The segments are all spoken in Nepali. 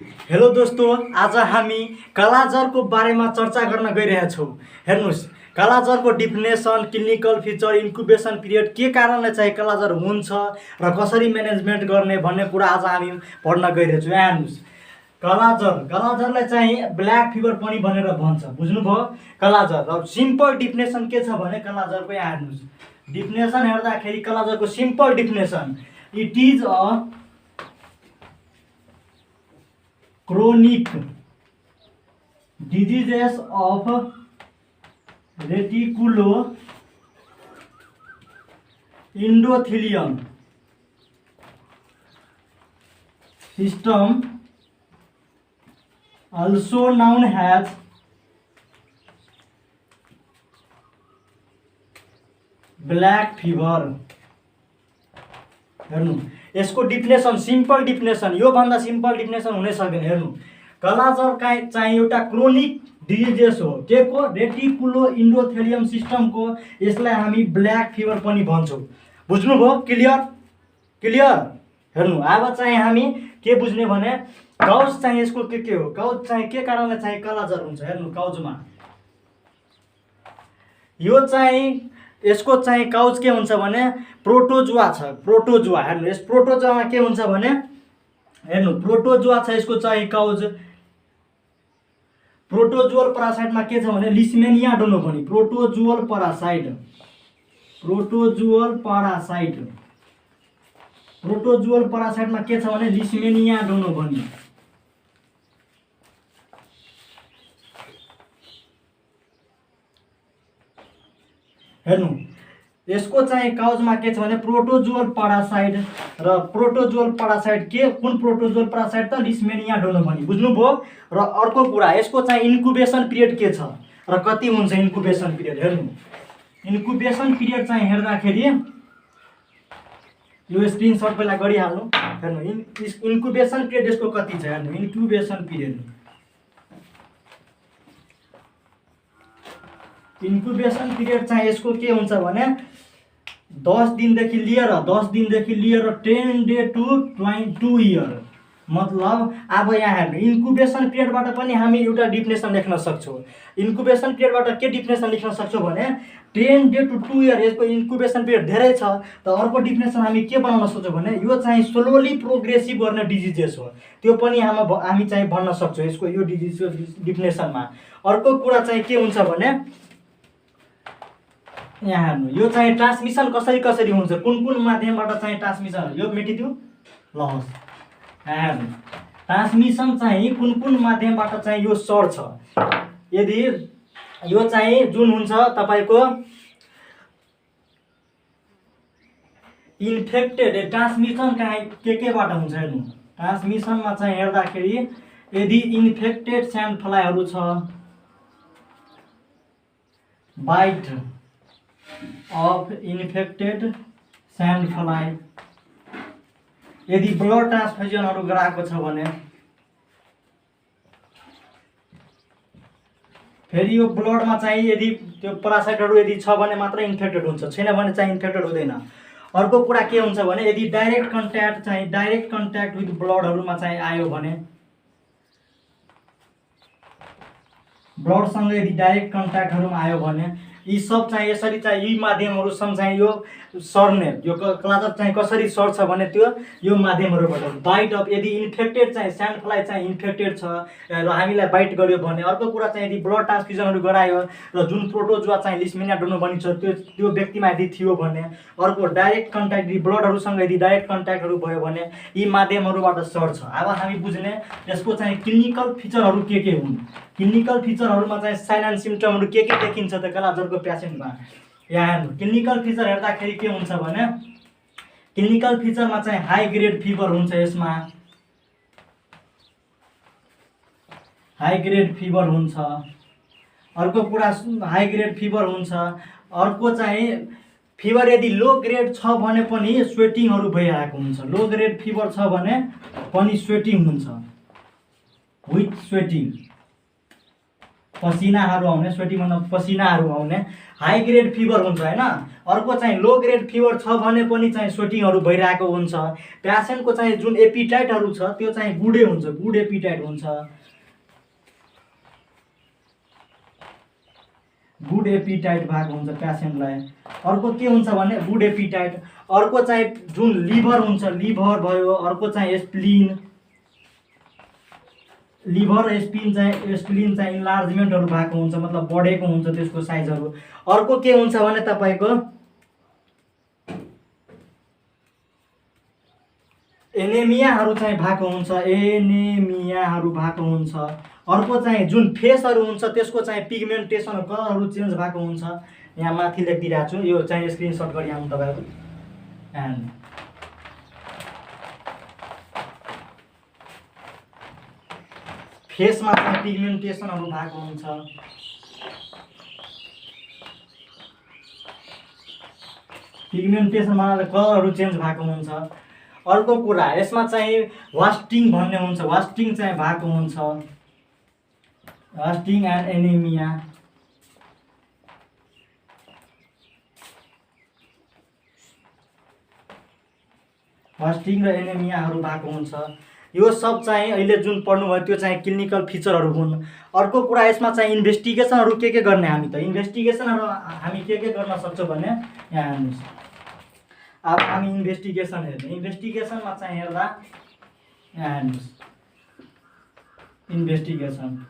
हेलो दोस्तों, आज हामी कालाजरको बारेमा चर्चा गर्न गइरहेका छौँ। हेर्नुस्, कालाजरको definition, clinical feature, incubation period, के कारणले चाहिँ कालाजर हुन्छ र कसरी म्यानेजमेन्ट गर्ने भन्ने कुरा आज हामी पढ्न गइरहेको छौँ। यहाँ हेर्नुस्, कालाजरलाई चाहिँ ब्ल्याक फिभर पनि भनेर भन्छ। बुझ्नुभयो? कालाजर र सिम्पल डिफिनेसन के छ भने कालाजरको यहाँ हेर्नुस्, डिफिनेसन हेर्दाखेरि कालाजरको simple definition, it is a chronic diseases of reticuloendothelium system, also known as black fever। हेर्नु, यसको डिफिनेसन सिम्पल डिफिनेसन, यो भन्दा सिम्पल डिफिनेसन हुनै सक्दैन। हेर्नु, कालाजर चाहिँ एउटा क्रोनिक डिजिजेस हो। के को? रेटिकुलो इन्डोथेलियम सिस्टमको। यसलाई हामी ब्ल्याक फिभर पनि भन्छौँ। बुझ्नुभयो? क्लियर? हेर्नु, अब चाहिँ हामी के बुझ्ने भने काउज चाहिँ यसको के हो, काउज चाहिँ के कारणले चाहिँ कालाजर हुन्छ। हेर्नु, काउजमा यो चाहिँ यसको चाहिँ काउज के हुन्छ भने प्रोटोजुआ छ। प्रोटोजुआ, हेर्नु, यस प्रोटोजुआमा के हुन्छ भने हेर्नु, प्रोटोजुआ छ, यसको चाहिँ काउज। प्रोटोजुअल प्यारासाइटमा के छ भने लिस्मेनिया डोनोभनी। प्रोटोजुअल प्यारासाइटमा के छ भने लिस्मेनिया डोनोभनी। हेर्नु, यसको चाहिँ काउजमा के छ भने प्रोटोजुअल प्यारासाइट र प्रोटोजुअल प्यारासाइट के कुन प्रोटोजुअल प्यारासाइट त लिस्मेनिया डोनोभनी। बुझ्नुभयो? र अर्को कुरा, यसको चाहिँ इन्क्युबेसन पिरियड के छ र कति हुन्छ इन्क्युबेसन पिरियड। हेर्नु, इन्क्युबेसन पिरियड चाहिँ हेर्दाखेरि यो स्क्रिनशट पहिला गरिहाल्नु। हेर्नु, इन्क्युबेसन पिरियड यसको कति छ। हेर्नु, इन्क्युबेसन पिरियड चाहिँ यसको के हुन्छ भने 10 दिनदेखि लिएर 10 डे टु 2 इयर। मतलब अब यहाँ हेर्नु, इन्क्युबेसन पिरियडबाट पनि हामी एउटा डिफिनेसन लेख्न सक्छौँ। इन्क्युबेसन पिरियडबाट के डिफिनेसन लेख्न सक्छौँ भने 10 डे टु 2 इयर। यसको इन्क्युबेसन पिरियड धेरै छ, त अर्को डिफिनेसन हामी के बनाउन सक्छौँ भने यो चाहिँ स्लोली प्रोग्रेसिभ गर्ने डिजिजेस हो। त्यो पनि हामी चाहिँ भन्न सक्छौँ यसको यो डिजिजको डिफिनेसनमा। अर्को कुरा चाहिँ के हुन्छ भने यहाँ हेर्नु, यो चाहिँ ट्रान्समिसन कसरी हुन्छ, कुन माध्यमबाट चाहिँ ट्रान्समिसन, यो मेटिदिउ ल होस्। हेर्नु, ट्रान्समिसन चाहिँ कुन माध्यमबाट चाहिँ यो सर्छ। यदि यो चाहिँ जुन हुन्छ तपाईको इन्फेक्टेड, ट्रान्समिसन केबाट हुन्छ। हेर्नु, ट्रान्समिसनमा चाहिँ हेर्दाखेरि यदि इन्फेक्टेड स्यान्ड फ्लाइहरू छ, bite of infected sand fly, यदि ब्लड ट्रान्सफ्युजनहरू गराएको छ भने, फेरि यो ब्लडमा चाहिँ यदि त्यो प्यारासाइटहरू यदि छ भने मात्र इन्फेक्टेड हुन्छ, छैन भने चाहिँ इन्फेक्टेड हुँदैन। अर्को कुरा के हुन्छ भने यदि डाइरेक्ट कन्ट्याक्ट विथ ब्लडहरूमा चाहिँ आयो भने, ब्लडसँग यदि डाइरेक्ट कन्ट्याक्टहरूमा आयो भने यी सब चाहिँ यसरी चाहिँ यी माध्यमहरूसँग चाहिँ यो सर्ने, यो कालाजर चाहिँ कसरी सर्छ भने त्यो यो माध्यमहरूबाट बाइट अफ, यदि इन्फेक्टेड चाहिँ स्यान्ड फ्लाइ चाहिँ इन्फेक्टेड छ र हामीलाई बाइट गर्यो भने। अर्को कुरा चाहिँ यदि ब्लड ट्रान्सफ्युजनहरू गरायो र जुन प्रोटोजुआ चाहिँ लिस्मेनिया डोनोभनी छ त्यो व्यक्तिमा यदि थियो भने, अर्को डाइरेक्ट कन्ट्याक्ट, यदि ब्लडहरूसँग यदि डाइरेक्ट कन्ट्याक्टहरू भयो भने यी माध्यमहरूबाट सर्छ। अब हामी बुझ्ने यसको चाहिँ क्लिनिकल फिचरहरू के हुन्। क्लिनिकल फिचरहरूमा चाहिँ साइन एन्ड सिम्पटमहरू के देखिन्छ त कालाजरको पेसेन्टमा। यहाँ हेर्नु, क्लिनिकल फिचर हेर्दाखेरि के हुन्छ भने क्लिनिकल फिचरमा चाहिँ हाई ग्रेड फिभर हुन्छ। यसमा हाई ग्रेड फिभर हुन्छ। अर्को कुरा हाई ग्रेड फिभर हुन्छ। अर्को चाहिँ फिभर यदि लो ग्रेड छ भने पनि स्वेटिङहरू भइरहेको हुन्छ। लो ग्रेड फिभर छ भने पनि स्वेटिङ हुन्छ, विथ स्वेटिङ। पसिनाहरू आउने, स्वेटिङ मतलब पसिनाहरू आउने, हाई ग्रेड फिभर हुन्छ होइन। अर्को चाहिँ लो ग्रेड फिभर छ भने पनि चाहिँ स्वेटिङहरू भइरहेको हुन्छ। पेसेन्टको चाहिँ जुन एपिटाइटहरू छ त्यो चाहिँ गुडै हुन्छ, गुड एपिटाइट हुन्छ, गुड एपिटाइट भएको हुन्छ पेसेन्टलाई। अर्को के हुन्छ भने गुड एपिटाइट। अर्को चाहिँ जुन लिभर हुन्छ, लिभर भयो, अर्को चाहिँ स्प्लिन, लिभर स्प्लिन चाहिँ इन्लार्जमेन्टहरू भएको हुन्छ, मतलब बढेको हुन्छ त्यसको साइजहरू। अर्को के हुन्छ भने तपाईँको एनेमियाहरू चाहिँ भएको हुन्छ, एनेमियाहरू भएको हुन्छ। अर्को चाहिँ जुन फेसहरू हुन्छ त्यसको चाहिँ पिगमेन्टेसन कलरहरू चेन्ज भएको हुन्छ। यहाँ माथि लेखिदिरहेको छु, यो चाहिँ स्क्रिनसट गरिहाल्नु तपाईँहरू। एन्ड फेसमा चाहिँ पिगमेन्टेसनहरू भएको हुन्छ, पिगमेन्टेसन मतलब कलरहरू चेन्ज भएको हुन्छ। अर्को कुरा यसमा चाहिँ वास्टिङ भन्ने हुन्छ, वास्टिङ चाहिँ भएको हुन्छ, वास्टिङ एन्ड एनेमिया। वास्टिङ र एनेमियाहरू भएको हुन्छ। यो सब चाहिँ अहिले जुन पढ्नुभयो त्यो चाहिँ क्लिनिकल फिचरहरू हुन्। अर्को कुरा यसमा चाहिँ इन्भेस्टिगेसनहरू के गर्ने हामी त इन्भेस्टिगेसनहरू हामी के गर्न सक्छौँ भने यहाँ हेर्नुहोस्। अब हामी इन्भेस्टिगेसन हेर्ने, इन्भेस्टिगेसनमा चाहिँ हेर्दा यहाँ हेर्नुहोस्, इन्भेस्टिगेसन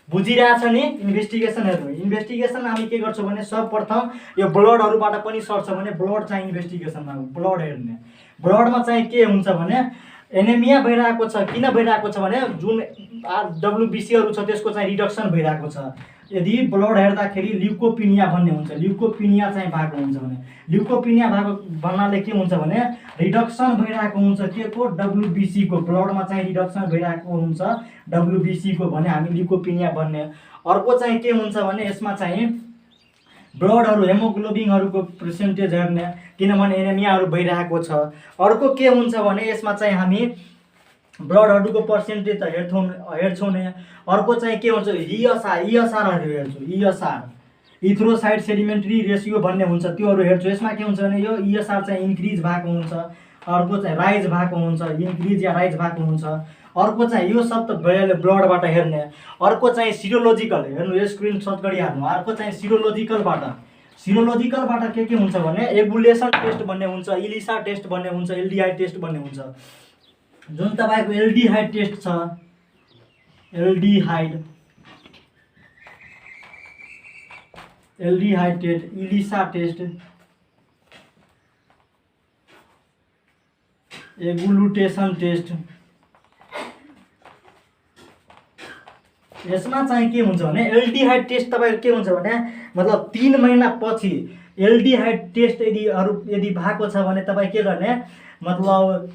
बुझिरहेछ नि। इन्भेस्टिगेसन हेर्नु, इन्भेस्टिगेसन हामी के गर्छौँ भने सर्वप्रथम यो ब्लडहरूबाट पनि सर्छ भने ब्लड चाहिँ इन्भेस्टिगेसनमा ब्लड हेर्ने। ब्लडमा चाहिँ के हुन्छ भने एनेमिया भइरहेको छ, किन भइरहेको छ भने जुन WBCहरू छ त्यसको चाहिँ रिडक्सन भइरहेको छ। यदि ब्लड हेर्दाखेरि ल्युकोपिनिया भन्ने हुन्छ, ल्युकोपिनिया चाहिँ भएको हुन्छ भने, ल्युकोपिनिया भएको भन्नाले के हुन्छ भने रिडक्सन भइरहेको हुन्छ के को, WBC को, ब्लडमा चाहिँ रिडक्सन भइरहेको हुन्छ WBC को भने हामी ल्युकोपिनिया भन्ने। अर्को चाहिँ के हुन्छ भने यसमा चाहिँ ब्लडहरू हेमोग्लोबिनहरूको पर्सेन्टेज हेर्ने, किनभने एनेमियाहरू भइरहेको छ। अर्को के हुन्छ भने यसमा चाहिँ हामी ब्लडहरूको पर्सेन्टेज त हेर्छौँ नै। अर्को चाहिँ के हुन्छ इएसआरहरू हेर्छु, इएसआर इथ्रोसाइड सेडिमेन्ट्री रेसियो भन्ने हुन्छ, त्योहरू हेर्छु। यसमा के हुन्छ भने यो इएसआर चाहिँ इन्क्रिज भएको हुन्छ, अर्को चाहिँ राइज भएको हुन्छ, इन्क्रिज या राइज भएको हुन्छ। अर्को चाहिँ यो सब त भइहाल्यो ब्लडबाट हेर्ने। अर्को चाहिँ सिरोलोजिकल हेर्नु, यो स्क्रिनसट गरिहाल्नु। अर्को चाहिँ सिरोलोजिकलबाट के हुन्छ भने एबुलेसन टेस्ट भन्ने हुन्छ, इलिसा टेस्ट भन्ने हुन्छ, एल्डिहाइड टेस्ट भन्ने हुन्छ। जुन तपाईँको एल्डिहाइड टेस्ट छ, aldehyde test, Elisa test, एगुलुटेसन test, यसमा चाहिँ के हुन्छ भने एल्डिहाइड टेस्ट तपाईँको के हुन्छ भने मतलब 3 महिना पछि एल्डिहाइड टेस्ट यदि भएको छ भने तपाईँ के गर्ने, मतलब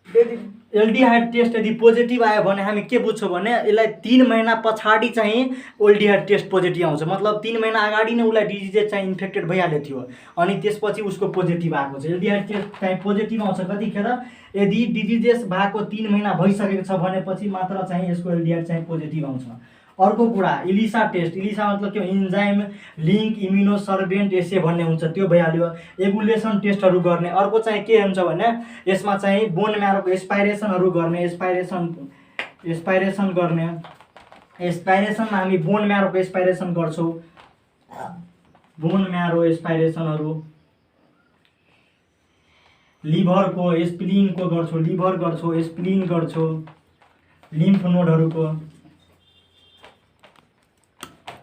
यदि एल्डिहाइड टेस्ट यदि पोजिटिभ आयो भने हामी के बुझ्छौँ भने यसलाई 3 महिना पछाडि चाहिँ एल्डिहाइड टेस्ट पोजिटिभ आउँछ। मतलब 3 महिना अगाडि नै उसलाई डिजिजेस चाहिँ इन्फेक्टेड भइहाल्यो थियो अनि त्यसपछि उसको पोजिटिभ आएको छ। एल्डिहाइड टेस्ट चाहिँ पोजिटिभ आउँछ कतिखेर, यदि डिजिजेस भएको 3 महिना भइसकेको छ भनेपछि मात्र चाहिँ यसको एल्डिहाइड चाहिँ पोजिटिभ आउँछ। अर्को कुरा इलिसा टेस्ट, इलिसा मतलब के इन्जाइम लिङ्क इम्युनोसर्भेन्ट एसे भन्ने हुन्छ, त्यो भइहाल्यो। एगुलेसन टेस्टहरू गर्ने। अर्को चाहिँ के हुन्छ भने यसमा चाहिँ बोन म्यारोको एस्पाइरेसनहरू गर्ने, एस्पाइरेसन गर्ने। एस्पाइरेसनमा हामी बोन म्यारोको एस्पाइरेसन गर्छौँ, बोन म्यारो एस्पाइरेसनहरू। लिभरको स्प्लिनको गर्छौँ, लिभर गर्छौँ, स्प्लिन गर्छौँ, लिम्फ नोडहरूको,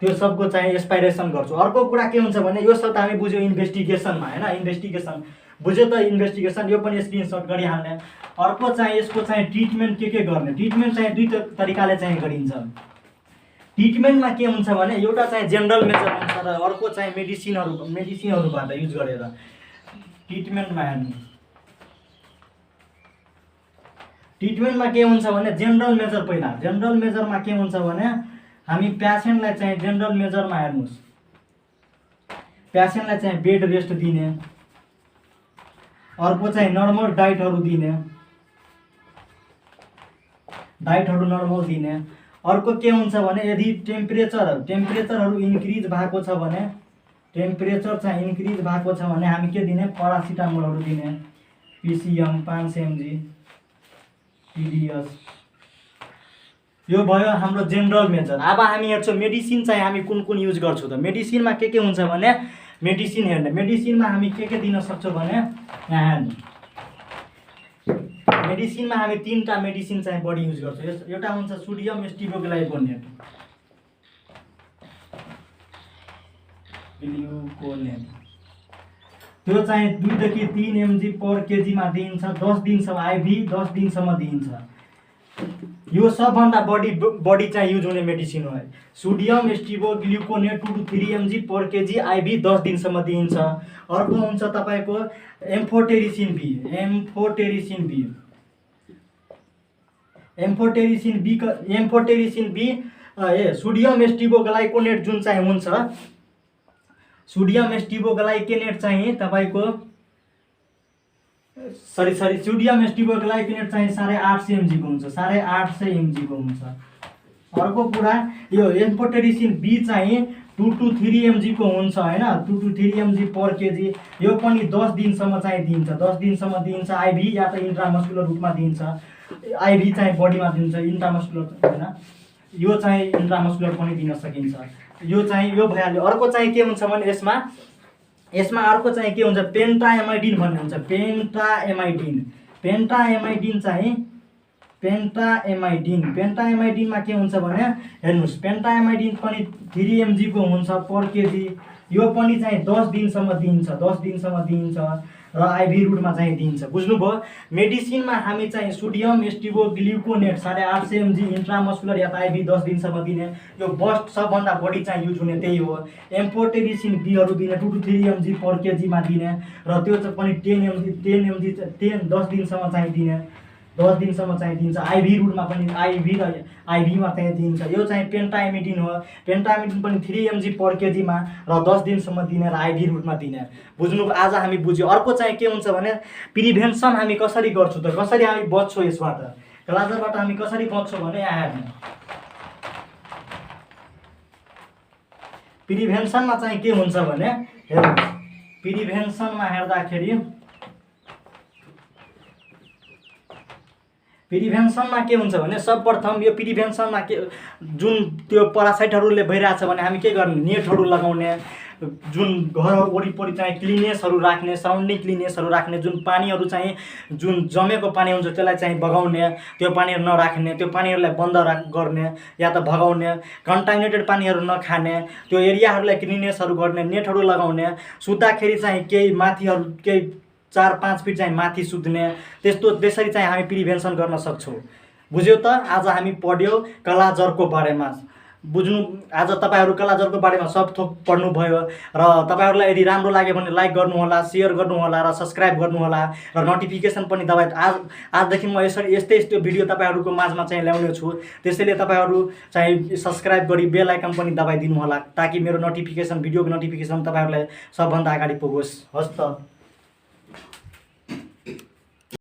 त्यो सबको चाहिँ एस्पाइरेसन गर्छौँ। अर्को कुरा के हुन्छ भने यो सब त हामी बुझ्यौँ इन्भेस्टिगेसनमा हैन, इन्भेस्टिगेसन बुझ्यो त इन्भेस्टिगेसन, यो पनि स्क्रिनसट गरिहाल्ने। अर्को चाहिँ यसको चाहिँ ट्रिटमेन्ट के गर्ने, ट्रिटमेन्ट चाहिँ 2 तरिकाले चाहिँ गरिन्छ। ट्रिटमेन्टमा के हुन्छ भने एउटा चाहिँ जेनरल मेजर हुन्छ र अर्को चाहिँ मेडिसिनहरूबाट युज गरेर। ट्रिटमेन्टमा हेर्नु, ट्रिटमेन्टमा के हुन्छ भने जेनरल मेजर, पहिला जेनरल मेजरमा के हुन्छ भने हामी पेसेन्टलाई चाहिँ जेनरल मेजरमा हेर्नुहोस्, पेसेन्टलाई चाहिँ बेड रेस्ट दिने, अर्को चाहिँ नर्मल डाइटहरू दिने, डाइटहरू नर्मल दिने। अर्को के हुन्छ भने यदि टेम्परेचरहरू इन्क्रिज भएको छ भने टेम्परेचर चाहिँ इन्क्रिज भएको छ भने हामी के दिने पारासिटामोलहरू दिने PCM 5 mg PDS। यो भयो हाम्रो जेनरल मेजर। अब हामी हेर्छौँ मेडिसिन चाहिँ हामी कुन कुन युज गर्छौँ त। मेडिसिनमा के हुन्छ भने मेडिसिन हेर्ने मेडिसिनमा हामी के दिन सक्छौँ भने यहाँ हेर्नु मेडिसिनमा हामी 3टा मेडिसिन चाहिँ बढी युज गर्छौँ। एउटा हुन्छ सोडियम स्टिरोग्लाइकोनेट त्यो चाहिँ 2 देखि 3 mg पर kg मा दिइन्छ 10 दिनसम्म आइभी 10 दिनसम्म दिइन्छ। यो सबभन्दा बढी चाहिँ युज हुने मेडिसिन हो। Sodium stibogluconate 2 to 3 mg per kg IV 10 दिनसम्म दिइन्छ। अर्को हुन्छ तपाईको एम्फोटेरिसिन बी सोडियम स्टिरोग्लाइकोनेट जुन चाहिँ हुन्छ सोडियम स्टिरोग्लाइकोनेट चाहिँ तपाईको सोडियम स्टिरोग्लाइकोनेट चाहिँ 850 mg को हुन्छ 850 mg को हुन्छ। अर्को कुरा यो एम्फोटेरिसिन बी चाहिँ 2 to 3 mg को हुन्छ हैन 2 to 3 mg पर kg। यो पनि 10 दिनसम्म चाहिँ दिन्छ 10 दिनसम्म दिन्छ आइभी या त इन्ट्रामस्कुलर रूपमा दिन्छ। आइभी चाहिँ बडीमा दिन्छ इन्ट्रामस्कुलर हैन यो चाहिँ इन्ट्रामस्कुलर पनि दिन सकिन्छ। यो भइहाल्यो। अर्को चाहिँ के हुन्छ भने यसमा अर्को चाहिँ के हुन्छ पेन्टाएमाइडिन भन्ने हुन्छ पेन्टाएमाइडिनमा के हुन्छ भने हेर्नुस् पेन्टाएमाइडिन पनि 3 mg को हुन्छ पर kg। यो पनि चाहिँ 10 दिनसम्म दिइन्छ र आइभी रुटमा चाहिँ दिइन्छ। बुझ्नुभयो। मेडिसिनमा हामी चाहिँ सोडियम स्टिरोग्लाइकोनेट 850 mg इन्ट्रामस्कुलर या आइभी 10 दिनसम्म दिने। यो बस्ट सबभन्दा बढी चाहिँ युज हुने त्यही हो। एम्फोटेरिसिन बीहरू दिने 2 to 3 mg पर kg मा दिने र त्यो चाहिँ पनि 10 दिनसम्म चाहिँ दिने 10 दिनसम्म चाहिँ दिन्छ। आइभी रुटमा पनि आइभीमा चाहिँ दिन्छ। यो चाहिँ पेन्टाएमाइडिन हो। पेन्टाएमाइडिन पनि 3 mg पर kg मा र 10 दिनसम्म दिने र आइभी रुटमा दिने। बुझ्नु आज हामी बुझ्यौँ। अर्को चाहिँ के हुन्छ भने प्रिभेन्सन हामी कसरी गर्छौँ त कसरी हामी बच्छौँ यसबाट कालाजारबाट हामी कसरी बच्छौँ भने यहाँ हेर्नु प्रिभेन्सनमा चाहिँ के हुन्छ भने हेर्नु प्रिभेन्सनमा हेर्दाखेरि प्रिभेन्सनमा के हुन्छ भने सर्वप्रथम यो प्रिभेन्सनमा के जुन त्यो प्यारासाइटहरूले भइरहेछ भने हामी के गर्ने नेटहरू लगाउने जुन घर वरिपरि चाहिँ क्लिनेसहरू राख्ने सराउन्डिङ क्लिनेसहरू राख्ने जुन पानीहरू चाहिँ जुन जमेको पानी हुन्छ त्यसलाई चाहिँ बगाउने त्यो पानीहरू नराख्ने त्यो पानीहरूलाई बन्द गर्ने या त भगाउने कन्टामिनेटेड पानीहरू नखाने त्यो एरियाहरूलाई क्लिनेसहरू गर्ने नेटहरू लगाउने सुत्दाखेरि चाहिँ केही माथिहरू केही 4-5 फिट चाहिँ माथि सुत्ने त्यसरी चाहिँ हामी प्रिभेन्सन गर्न सक्छौँ। बुझ्यौ त। आज हामी पढ्यौँ कालाजरको बारेमा। बुझ्नु आज तपाईहरु कालाजरको बारेमा सब थोक पढ्नु भयो र तपाईहरुलाई यदि राम्रो लाग्यो भने लाइक गर्नु होला, शेयर गर्नु होला र सब्स्क्राइब गर्नु होला र नोटिफिकेसन पनि दबाई आजदेखि म यस्तै भिडियो तपाईहरुको माझमा चाहिँ ल्याउने छु। त्यसैले तपाईहरु चाहिँ सब्स्क्राइब गरी बेल आइकन पनि दबाइदिनु होला ताकि मेरो नोटिफिकेसन भिडियोको नोटिफिकेसन तपाईहरुलाई सबभन्दा अगाडि पुगोस्। हस् त।